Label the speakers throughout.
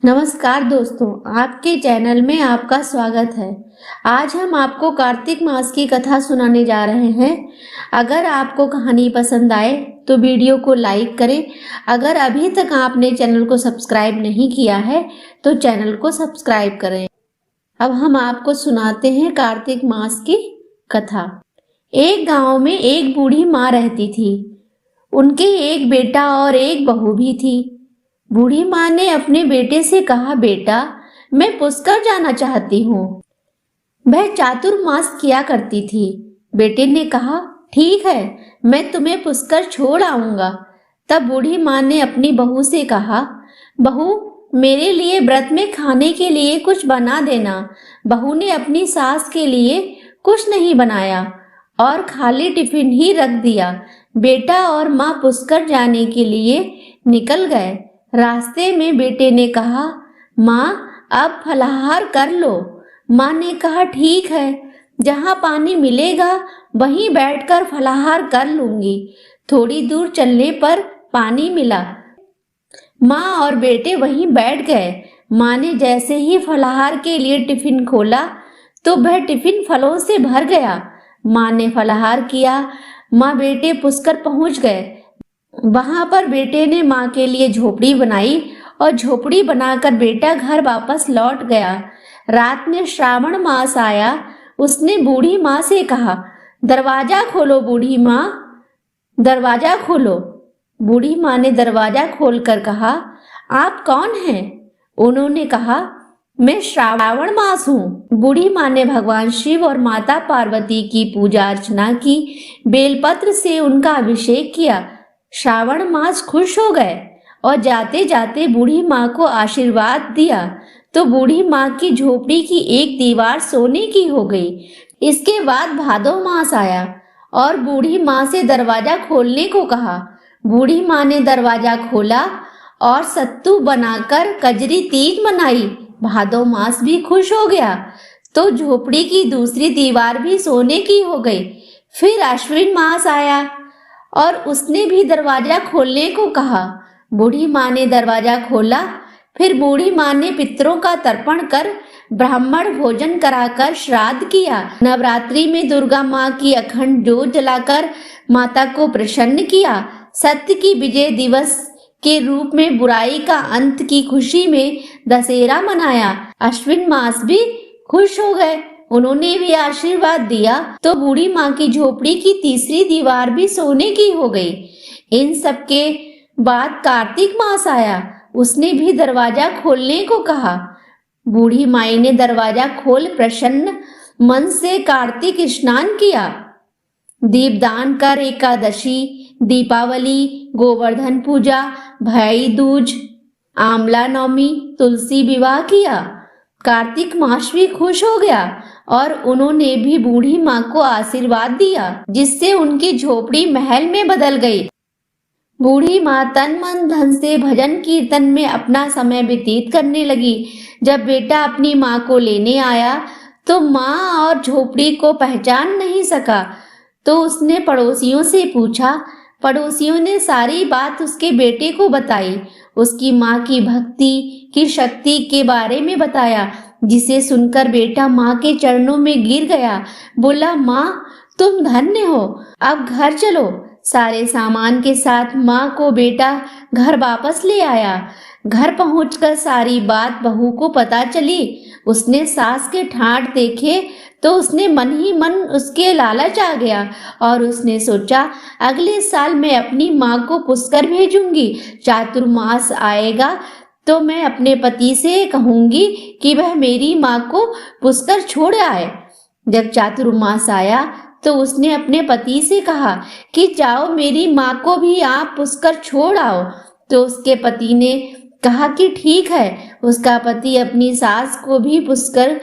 Speaker 1: नमस्कार दोस्तों, आपके चैनल में आपका स्वागत है। आज हम आपको कार्तिक मास की कथा सुनाने जा रहे हैं। अगर आपको कहानी पसंद आए तो वीडियो को लाइक करें। अगर अभी तक आपने चैनल को सब्सक्राइब नहीं किया है तो चैनल को सब्सक्राइब करें। अब हम आपको सुनाते हैं कार्तिक मास की कथा। एक गांव में एक बूढ़ी माँ रहती थी। उनके एक बेटा और एक बहू भी थी। बूढ़ी माँ ने अपने बेटे से कहा, बेटा, मैं पुष्कर जाना चाहती हूँ। वह चातुर्मास किया करती थी। बेटे ने कहा, ठीक है, मैं तुम्हें पुष्कर छोड़ आऊंगा। तब बूढ़ी माँ ने अपनी बहू से कहा, बहू, मेरे लिए व्रत में खाने के लिए कुछ बना देना। बहू ने अपनी सास के लिए कुछ नहीं बनाया और खाली टिफिन ही रख दिया। बेटा और माँ पुष्कर जाने के लिए निकल गए। रास्ते में बेटे ने कहा, माँ, अब फलाहार कर लो। माँ ने कहा, ठीक है, जहाँ पानी मिलेगा वहीं बैठकर फलाहार कर लूंगी। थोड़ी दूर चलने पर पानी मिला। माँ और बेटे वहीं बैठ गए। माँ ने जैसे ही फलाहार के लिए टिफिन खोला तो वह टिफिन फलों से भर गया। माँ ने फलाहार किया। माँ बेटे पुष्कर पहुंच गए। वहां पर बेटे ने माँ के लिए झोपड़ी बनाई और झोपड़ी बनाकर बेटा घर वापस लौट गया। रात में श्रावण मास आया। उसने बूढ़ी माँ से कहा, दरवाजा खोलो बूढ़ी माँ, दरवाजा खोलो। बूढ़ी माँ ने दरवाजा खोलकर कहा, आप कौन हैं? उन्होंने कहा, मैं श्रावण मास हूँ। बूढ़ी माँ ने भगवान शिव और माता पार्वती की पूजा अर्चना की। बेलपत्र से उनका अभिषेक किया। श्रावण मास खुश हो गए और जाते जाते बूढ़ी माँ को आशीर्वाद दिया तो बूढ़ी माँ की झोपड़ी की एक दीवार सोने की हो गई। इसके बाद भादो मास आया और बूढ़ी माँ से दरवाजा खोलने को कहा। बूढ़ी माँ ने दरवाजा खोला और सत्तू बनाकर कजरी तीज मनाई। भादो मास भी खुश हो गया तो झोपड़ी की दूसरी दीवार भी सोने की हो गई। फिर आश्विन मास आया और उसने भी दरवाजा खोलने को कहा। बूढ़ी माँ ने दरवाजा खोला। फिर बूढ़ी माँ ने पितरों का तर्पण कर ब्राह्मण भोजन कराकर श्राद्ध किया। नवरात्रि में दुर्गा माँ की अखंड ज्योत जलाकर माता को प्रसन्न किया। सत्य की विजय दिवस के रूप में बुराई का अंत की खुशी में दशहरा मनाया। अश्विन मास भी खुश हो गए। उन्होंने भी आशीर्वाद दिया तो बूढ़ी माँ की झोपड़ी की तीसरी दीवार भी सोने की हो गई। इन सब के बाद कार्तिक मास आया। उसने भी दरवाजा खोलने को कहा। बूढ़ी माई ने दरवाजा खोल प्रसन्न मन से कार्तिक स्नान किया। दीपदान कर एकादशी, दीपावली, गोवर्धन पूजा, भाई दूज, आंवला नवमी, तुलसी विवाह किया। कार्तिक मास भी खुश हो गया और उन्होंने भी बूढ़ी माँ को आशीर्वाद दिया, जिससे उनकी झोपड़ी महल में बदल गई। बूढ़ी माँ तन मन धन से भजन कीर्तन में अपना समय व्यतीत करने लगी। जब बेटा अपनी माँ को लेने आया तो माँ और झोपड़ी को पहचान नहीं सका तो उसने पड़ोसियों से पूछा। पड़ोसियों ने सारी बात उसके बेटे को बताई। उसकी माँ की भक्ति की शक्ति के बारे में बताया, जिसे सुनकर बेटा माँ के चरणों में गिर गया। बोला, माँ, तुम धन्य हो, अब घर चलो। सारे सामान के साथ माँ को बेटा घर वापस ले आया। घर पहुंचकर सारी बात बहू को पता चली। उसने सास के ठाठ देखे तो उसने मन ही मन उसके लालच आ गया और उसने सोचा, अगले साल मैं अपनी माँ को पुष्कर भेजूंगी। चातुर्मास आएगा तो मैं अपने पति से कहूंगी कि वह मेरी माँ को पुष्कर छोड़ आए। जब चातुर्मास आया तो उसने अपने पति से कहा कि जाओ, मेरी माँ को भी आप पुष्कर छोड़ आओ। तो उसके पति ने कहा कि ठीक है। उसका पति अपनी सास को भी पुष्कर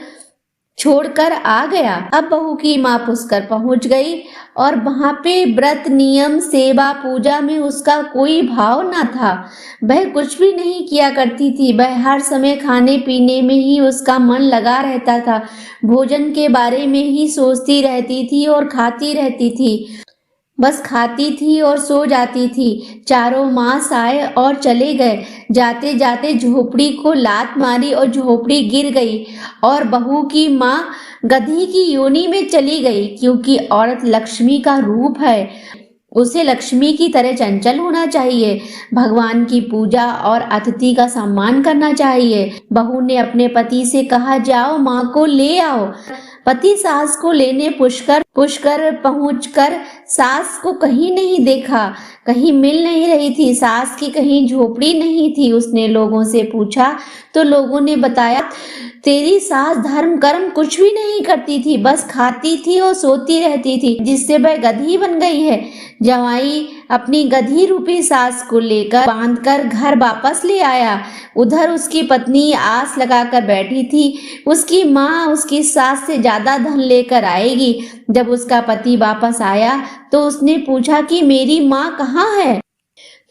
Speaker 1: छोड़कर आ गया। अब बहू की माँ पुष्कर पहुंच गई और वहां पे व्रत, नियम, सेवा, पूजा में उसका कोई भाव न था। वह कुछ भी नहीं किया करती थी। वह हर समय खाने पीने में ही उसका मन लगा रहता था। भोजन के बारे में ही सोचती रहती थी और खाती रहती थी। बस खाती थी और सो जाती थी। चारों मास आए और चले गए। जाते जाते झोपड़ी को लात मारी और झोपड़ी गिर गई और बहू की माँ गधी की योनि में चली गई, क्योंकि औरत लक्ष्मी का रूप है, उसे लक्ष्मी की तरह चंचल होना चाहिए, भगवान की पूजा और अतिथि का सम्मान करना चाहिए। बहू ने अपने पति से कहा, जाओ माँ को ले आओ। पति सास को लेने पुष्कर पहुंचकर सास को कहीं नहीं देखा, कहीं मिल नहीं रही थी, सास की कहीं झोपड़ी नहीं थी। उसने लोगों से पूछा तो लोगों ने बताया, तेरी सास धर्म कर्म कुछ भी नहीं करती थी, बस खाती थी और सोती रहती थी, जिससे वह गधी बन गई है। जवाई अपनी गधी रूपी सास को लेकर बांधकर घर वापस ले आया। उधर उसकी पत्नी आस लगाकर बैठी थी, उसकी माँ उसकी सास से ज्यादा धन लेकर आएगी। जब उसका पति वापस आया तो उसने पूछा कि मेरी माँ कहाँ है?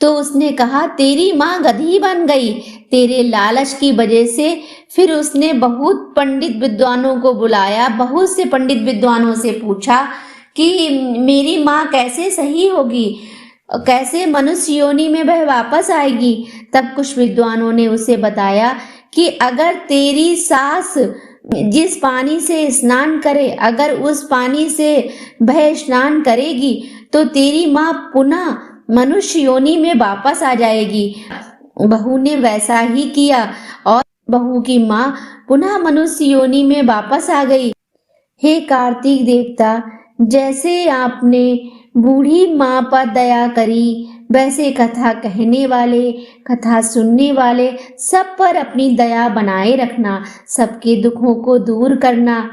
Speaker 1: तो उसने कहा, तेरी माँ गधी बन गई तेरे लालच की वजह से। फिर उसने बहुत पंडित विद्वानों को बुलाया, बहुत से पंडित विद्वानों से पूछा कि मेरी माँ कैसे सही होगी, कैसे मनुष्य योनि में वह वापस आएगी। तब कुछ विद्वानों ने उसे बताया कि अगर तेरी सास जिस पानी से स्नान करे, अगर उस पानी से वह स्नान करेगी तो तेरी माँ पुनः मनुष्य योनि में वापस आ जाएगी। बहू ने वैसा ही किया और बहू की माँ पुनः मनुष्य योनि में वापस आ गई। हे कार्तिक देवता, जैसे आपने बूढ़ी माँ पर दया करी, वैसे कथा कहने वाले, कथा सुनने वाले सब पर अपनी दया बनाए रखना, सबके दुखों को दूर करना।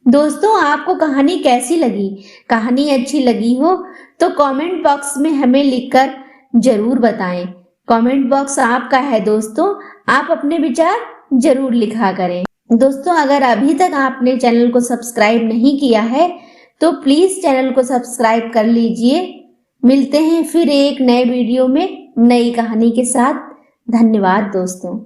Speaker 1: दोस्तों, आपको कहानी कैसी लगी? कहानी अच्छी लगी हो तो कमेंट बॉक्स में हमें लिखकर जरूर बताएं। कमेंट बॉक्स आपका है दोस्तों, आप अपने विचार जरूर लिखा करें। दोस्तों, अगर अभी तक आपने चैनल को सब्सक्राइब नहीं किया है तो प्लीज चैनल को सब्सक्राइब कर लीजिए। मिलते हैं फिर एक नए वीडियो में नई कहानी के साथ। धन्यवाद दोस्तों।